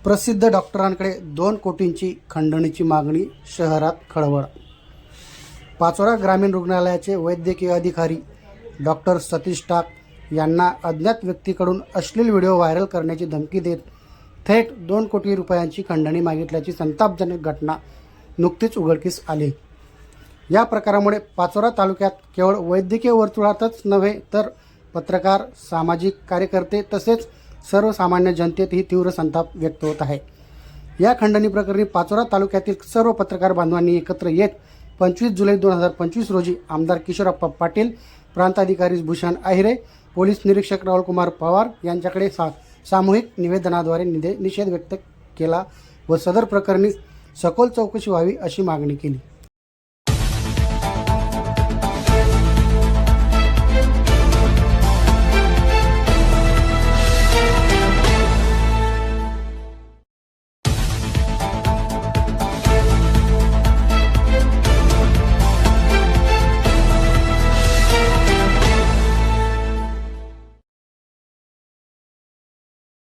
प्रसिद्ध डॉक्टरांकडे 2 कोटींची खंडणीची मागणी, शहरात खळबळ। पाचोरा ग्रामीण रुग्णालयाचे वैद्यकीय अधिकारी डॉक्टर सतीश टाक यांना अज्ञात व्यक्तीकडून अश्लील व्हिडिओ व्हायरल करण्याची धमकी देत थेट 2 कोटी रुपयांची खंडणी मागितल्याची संतापजनक घटना नुकतीच उघडकीस आली। या प्रकारामुळे पाचोरा तालुक्यात केवळ वैद्यकीय वर्तुळातच नव्हे तर पत्रकार, सामाजिक कार्यकर्ते तसेच सर्वसामान्य जनतेतही तीव्र संताप व्यक्त होत आहे। या खंडणी प्रकरणी पाचोरा तालुक्यातील सर्व पत्रकार बांधवांनी एकत्र येत 25 जुलै 2025 रोजी आमदार किशोरप्पा पाटील, प्रांताधिकारी भूषण आहिरे, पोलीस निरीक्षक राहुल कुमार पवार यांच्याकडे सामूहिक निवेदनाद्वारे निषेध व्यक्त केला व सदर प्रकरणी सखोल चौकशी व्हावी अशी मागणी केली।